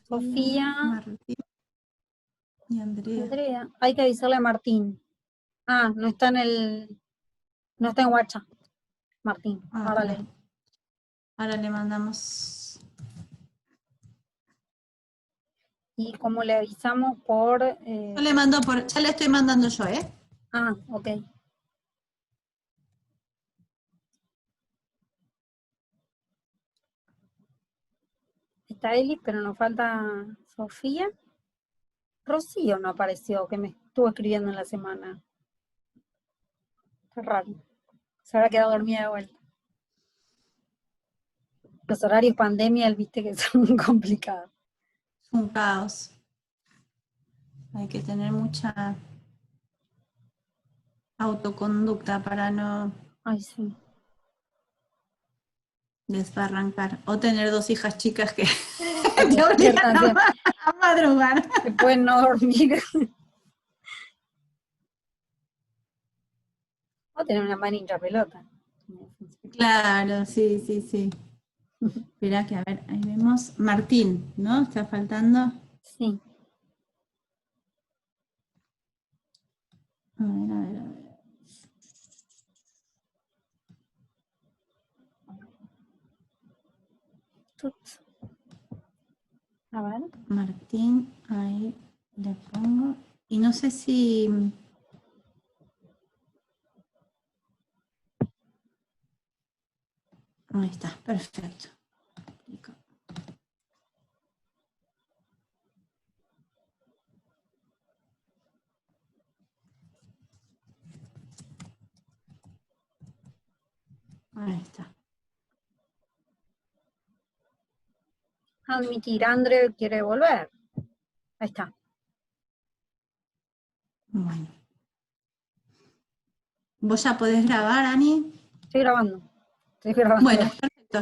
Sofía, Martín y Andrea. Andrea. Hay que avisarle a Martín. Ah, no está en WhatsApp. Martín, ahora Pará. Ahora le mandamos. ¿Y cómo le avisamos por...? Yo le mando ya le estoy mandando yo, ¿eh? Ah, ok. Está Eli, pero nos falta Sofía. Rocío no apareció, que me estuvo escribiendo en la semana. Está raro. Se habrá quedado dormida de vuelta. Los horarios pandemia, viste que son complicados. Es un caos. Hay que tener mucha autoconducta para no Ay, sí. desbarrancar. O tener 2 hijas chicas que Que te te obligan despiertan, a madrugar. que pueden no dormir. O tener una mano hincha pelota. Claro, sí, sí, sí. Espera que a ver, ahí vemos. Martín, ¿no? Está faltando. Sí. A ver, a ver, a ver. Tuts. A ver. Martín, ahí le pongo. Y no sé si... Ahí está, perfecto. Ahí está. Admitir, Andre quiere volver. Ahí está. Bueno. ¿Vos ya podés grabar, Ani? Estoy grabando. Bueno, perfecto.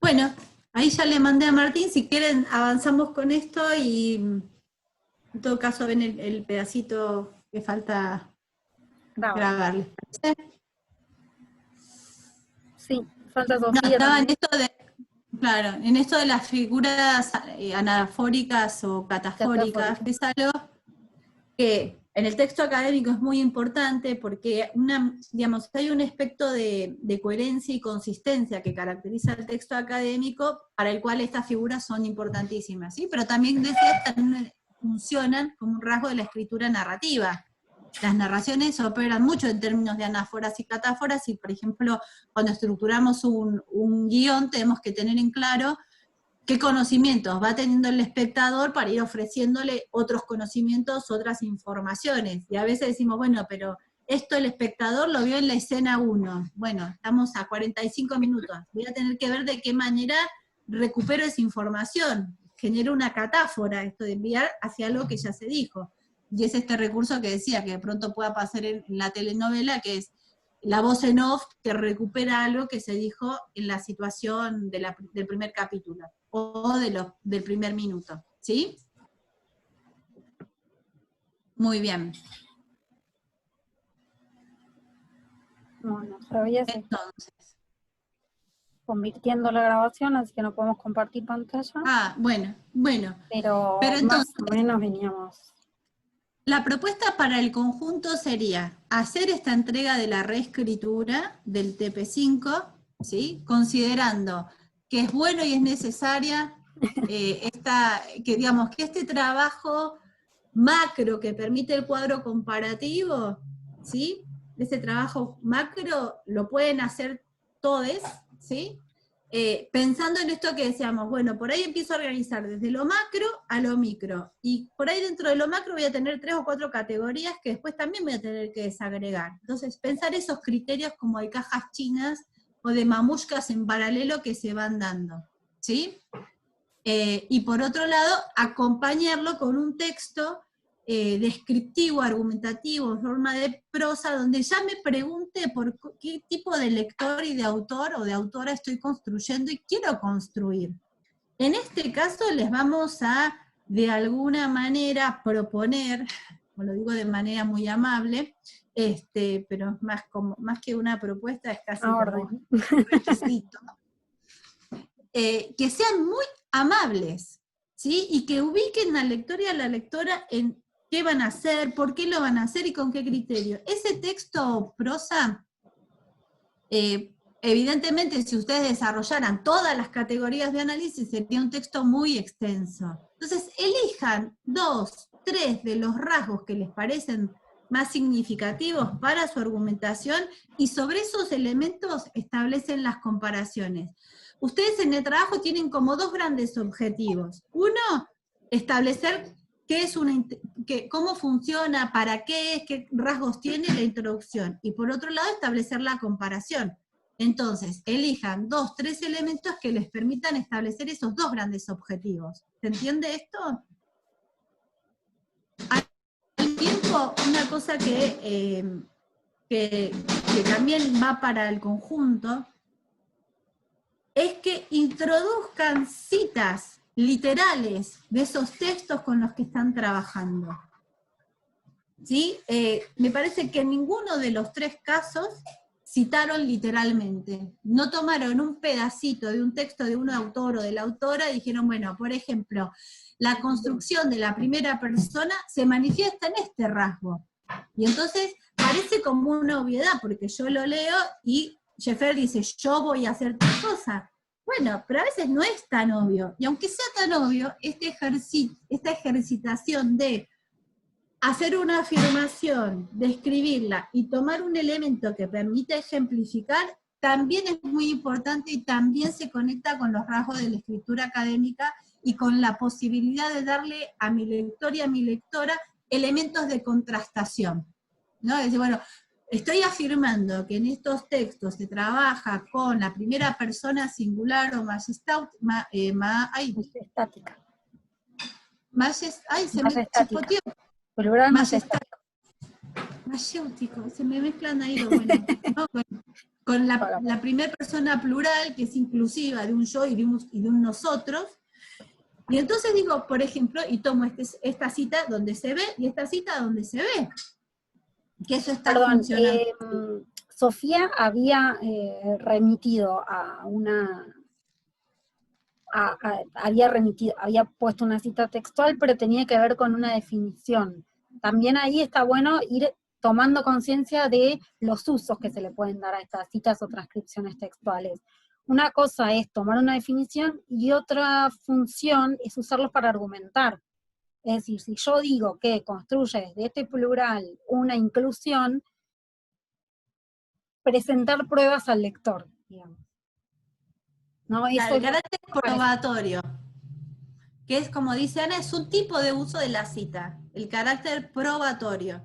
Bueno, ahí ya le mandé a Martín. Si quieren, avanzamos con esto y en todo caso ven el pedacito que falta grabarle. Sí, falta No, Sofía estaba en también. esto de, claro, en esto de las figuras anafóricas o catafóricas, que es algo que en el texto académico es muy importante porque digamos, hay un aspecto de coherencia y consistencia que caracteriza el texto académico para el cual estas figuras son importantísimas, ¿sí? Pero también funcionan como un rasgo de la escritura narrativa. Las narraciones operan mucho en términos de anáforas y catáforas, y por ejemplo, cuando estructuramos un guión tenemos que tener en claro qué conocimientos va teniendo el espectador para ir ofreciéndole otros conocimientos, otras informaciones. Y a veces decimos, bueno, pero esto el espectador lo vio en la escena 1. Bueno, estamos a 45 minutos. Voy a tener que ver de qué manera recupero esa información. Genero una catáfora, esto de enviar hacia algo que ya se dijo. Y es este recurso que decía, que de pronto pueda pasar en la telenovela, que es la voz en off que recupera algo que se dijo en la situación del primer capítulo o del primer minuto, ¿sí? Muy bien. Bueno, todavía se está Entonces. convirtiendo la grabación, así que no podemos compartir pantalla. Ah, bueno. Pero Entonces, más o menos veníamos. la propuesta para el conjunto sería hacer esta entrega de la reescritura del TP5, ¿sí? Considerando que es bueno y es necesaria que este trabajo macro que permite el cuadro comparativo, ¿sí? Ese trabajo macro lo pueden hacer todos, ¿sí? Pensando en esto que decíamos, bueno, por ahí empiezo a organizar desde lo macro a lo micro, y por ahí dentro de lo macro voy a tener 3 o 4 categorías que después también voy a tener que desagregar. Entonces, pensar esos criterios como de cajas chinas o de mamushkas en paralelo que se van dando, ¿sí? Y por otro lado, acompañarlo con un texto descriptivo, argumentativo, en forma de prosa, donde ya me pregunte por qué tipo de lector y de autor o de autora estoy construyendo y quiero construir. En este caso les vamos a, de alguna manera, proponer, como lo digo de manera muy amable, pero más que una propuesta es casi como un requisito, que sean muy amables, ¿sí? Y que ubiquen al lector y a la lectora en qué van a hacer, por qué lo van a hacer y con qué criterio. Ese texto prosa, evidentemente, si ustedes desarrollaran todas las categorías de análisis, sería un texto muy extenso. Entonces, elijan 2, 3 de los rasgos que les parecen más significativos para su argumentación y sobre esos elementos establecen las comparaciones. Ustedes en el trabajo tienen como 2 grandes objetivos. Uno, establecer qué es cómo funciona, para qué es, qué rasgos tiene la introducción. Y por otro lado, establecer la comparación. Entonces, elijan 2, 3 elementos que les permitan establecer esos 2 grandes objetivos. ¿Se entiende esto? Al tiempo, una cosa que también va para el conjunto, es que introduzcan citas literales de esos textos con los que están trabajando. ¿Sí? Me parece que en ninguno de los 3 casos citaron literalmente. No tomaron un pedacito de un texto de un autor o de la autora y dijeron, bueno, por ejemplo, la construcción de la primera persona se manifiesta en este rasgo. Y entonces parece como una obviedad, porque yo lo leo y Jeffer dice, yo voy a hacer tal cosa. Bueno, pero a veces no es tan obvio. Y aunque sea tan obvio, esta ejercitación de hacer una afirmación, describirla y tomar un elemento que permita ejemplificar, también es muy importante y también se conecta con los rasgos de la escritura académica y con la posibilidad de darle a mi lector y a mi lectora elementos de contrastación, ¿no? Es decir, bueno, estoy afirmando que en estos textos se trabaja con la primera persona singular o majestática. Ay, se me chispoteó. Plural majestático. Mayéutico, se me mezclan ahí lo bueno, ¿no? Con la primera persona plural, que es inclusiva de un yo y de un nosotros. Y entonces digo, por ejemplo, y tomo esta cita donde se ve y esta cita donde se ve. Que eso está funcionando. Sofía había remitido a una... había puesto una cita textual, pero tenía que ver con una definición. También ahí está bueno ir tomando conciencia de los usos que se le pueden dar a estas citas o transcripciones textuales. Una cosa es tomar una definición y otra función es usarlos para argumentar. Es decir, si yo digo que construye desde este plural una inclusión, presentar pruebas al lector, digamos. ¿No? Eso el carácter probatorio, que es, como dice Ana, es un tipo de uso de la cita, el carácter probatorio.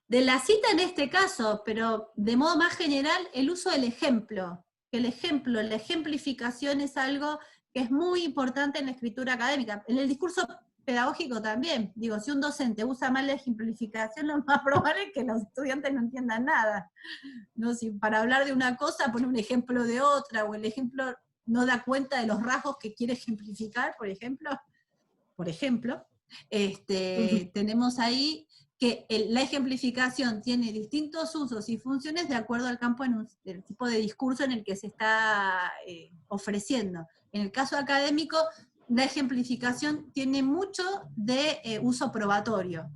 De la cita en este caso, pero de modo más general, el uso del ejemplo. El ejemplo, la ejemplificación es algo que es muy importante en la escritura académica. En el discurso pedagógico también. Digo, si un docente usa mal la ejemplificación, lo más probable es que los estudiantes no entiendan nada. ¿No? Si para hablar de una cosa pone un ejemplo de otra, o el ejemplo no da cuenta de los rasgos que quiere ejemplificar, por ejemplo, tenemos ahí que la ejemplificación tiene distintos usos y funciones de acuerdo al campo, el tipo de discurso en el que se está ofreciendo. En el caso académico, la ejemplificación tiene mucho de uso probatorio,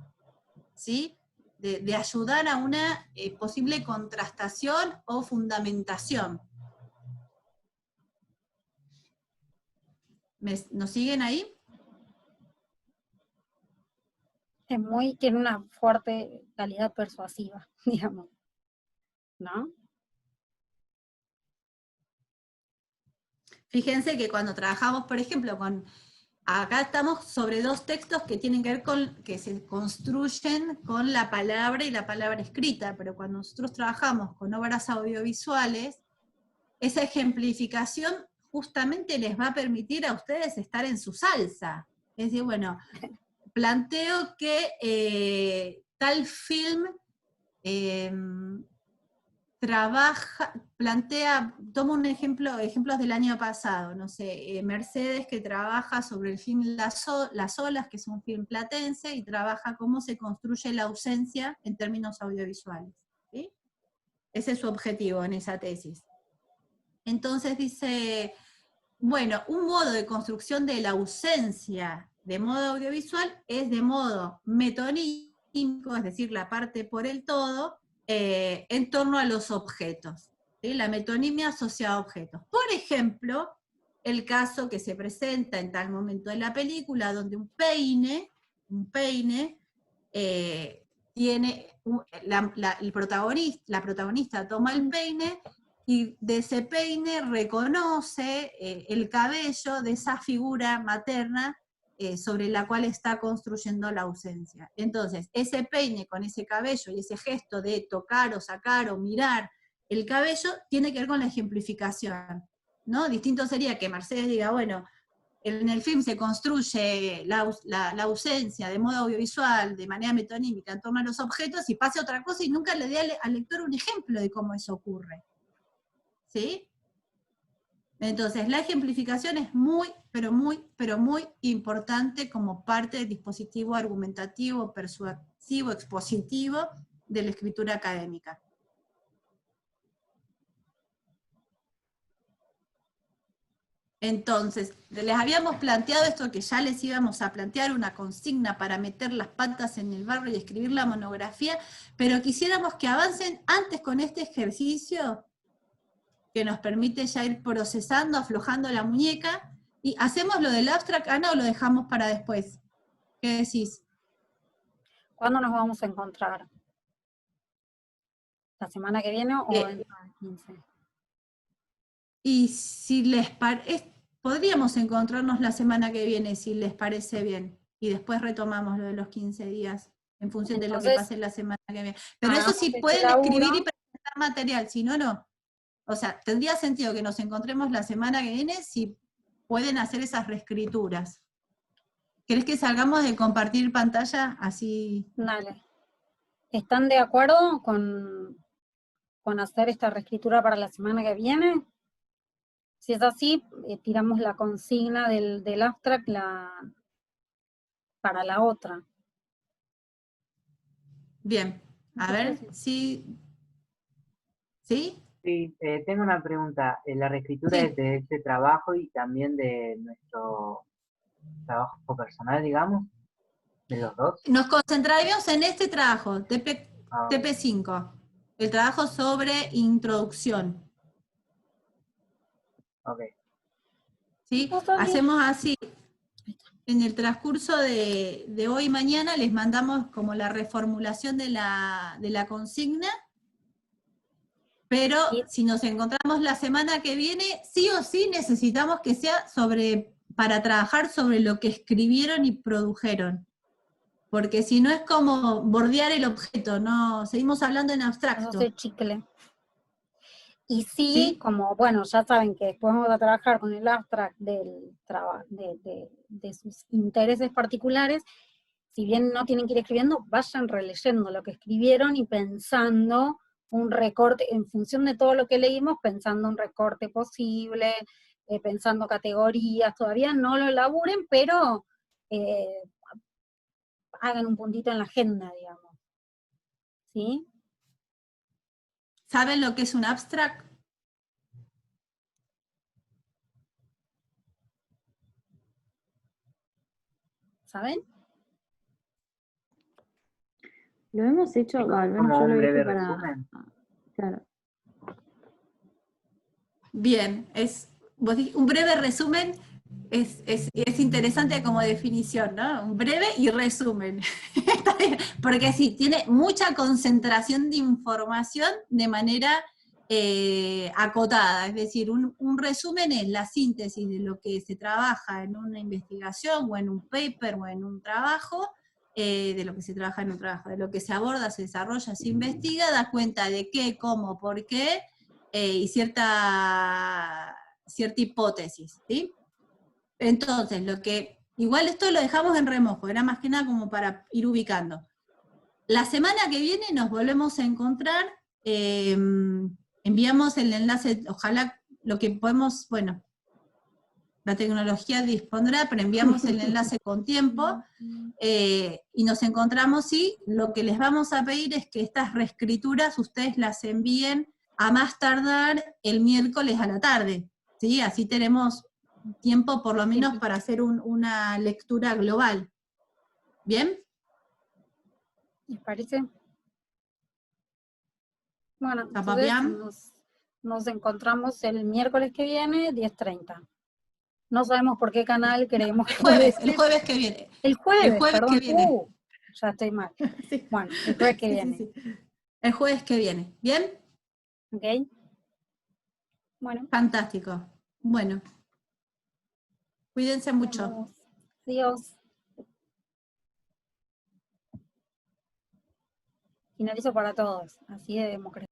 ¿sí? De ayudar a una posible contrastación o fundamentación. ¿Nos siguen ahí? Tiene una fuerte calidad persuasiva, digamos, ¿no? Fíjense que cuando trabajamos, por ejemplo, acá estamos sobre 2 textos que tienen que ver con, que se construyen con la palabra y la palabra escrita, pero cuando nosotros trabajamos con obras audiovisuales, esa ejemplificación justamente les va a permitir a ustedes estar en su salsa. Es decir, bueno, planteo que tal film tomo un ejemplos del año pasado, no sé, Mercedes, que trabaja sobre el film Las Olas, que es un film platense, y trabaja cómo se construye la ausencia en términos audiovisuales, ¿sí? Ese es su objetivo en esa tesis. Entonces dice, bueno, un modo de construcción de la ausencia de modo audiovisual es de modo metonímico, es decir, la parte por el todo, en torno a los objetos. ¿Sí? La metonimia asociada a objetos. Por ejemplo, el caso que se presenta en tal momento de la película, donde un peine tiene, la protagonista toma el peine y de ese peine reconoce el cabello de esa figura materna sobre la cual está construyendo la ausencia. Entonces, ese peine con ese cabello y ese gesto de tocar o sacar o mirar el cabello tiene que ver con la ejemplificación, ¿no? Distinto sería que Mercedes diga, bueno, en el film se construye la ausencia de modo audiovisual, de manera metonímica, en torno a los objetos, y pase otra cosa y nunca le dé al lector un ejemplo de cómo eso ocurre. ¿Sí? Entonces, la ejemplificación es muy, pero muy importante como parte del dispositivo argumentativo, persuasivo, expositivo de la escritura académica. Entonces, les habíamos planteado esto, que ya les íbamos a plantear una consigna para meter las patas en el barro y escribir la monografía, pero quisiéramos que avancen antes con este ejercicio que nos permite ya ir procesando, aflojando la muñeca, y hacemos lo del abstract, Ana, o lo dejamos para después. ¿Qué decís? ¿Cuándo nos vamos a encontrar? ¿La semana que viene o dentro del 15? Y si les parece, podríamos encontrarnos la semana que viene, si les parece bien, y después retomamos lo de los 15 días, en función de lo que pase la semana que viene. Pero eso sí pueden escribir y presentar material, si no, no. O sea, tendría sentido que nos encontremos la semana que viene si pueden hacer esas reescrituras. ¿Querés que salgamos de compartir pantalla? Así. Dale. ¿Están de acuerdo con hacer esta reescritura para la semana que viene? Si es así, tiramos la consigna del abstract para la otra. Bien, a ver, sí. ¿Sí? Sí, tengo una pregunta. La reescritura es de este trabajo y también de nuestro trabajo personal, digamos, de los dos. Nos concentraremos en este trabajo, TP5, el trabajo sobre introducción. Ok. ¿Sí? Hacemos así. En el transcurso de hoy y mañana les mandamos como la reformulación de la consigna, pero si nos encontramos la semana que viene, sí o sí necesitamos que sea para trabajar sobre lo que escribieron y produjeron. Porque si no es como bordear el objeto, no, seguimos hablando en abstracto. No sé, chicle. Y sí, como, bueno, ya saben que después vamos a trabajar con el abstract de sus intereses particulares, si bien no tienen que ir escribiendo, vayan releyendo lo que escribieron y pensando un recorte, en función de todo lo que leímos, pensando un recorte posible, pensando categorías, todavía no lo elaboren, pero hagan un puntito en la agenda, digamos. ¿Sí? ¿Saben lo que es un abstract? ¿Saben? Lo hemos hecho, al menos como yo un lo breve hice para... resumen. Claro. Bien, un breve resumen es interesante como definición, ¿no? Un breve y resumen. Está bien, porque sí, tiene mucha concentración de información de manera acotada, es decir, un resumen es la síntesis de lo que se trabaja en una investigación o en un paper o en un trabajo, de lo que se trabaja en un trabajo, de lo que se aborda, se desarrolla, se investiga, da cuenta de qué, cómo, por qué, y cierta hipótesis, ¿sí? Entonces, igual esto lo dejamos en remojo, era más que nada como para ir ubicando. La semana que viene nos volvemos a encontrar, enviamos el enlace, ojalá lo que podemos, bueno, la tecnología dispondrá, pero enviamos el enlace con tiempo, y nos encontramos, y lo que les vamos a pedir es que estas reescrituras ustedes las envíen a más tardar el miércoles a la tarde, ¿sí? Así tenemos tiempo por lo menos Tiempito. para hacer una lectura global. ¿Bien? ¿Les parece? Bueno, entonces ¿Zapapián? nos encontramos el miércoles que viene, 10:30. No sabemos por qué canal creemos que puede El ser. jueves que viene. El jueves, El jueves perdón. que viene. Ya estoy mal. Sí. Bueno, el jueves que Sí, viene. sí, sí. El jueves que viene. ¿Bien? ¿Ok? Bueno, Fantástico. Bueno. Cuídense mucho. vamos. Adiós. Finalizo para todos. Así debemos crecer.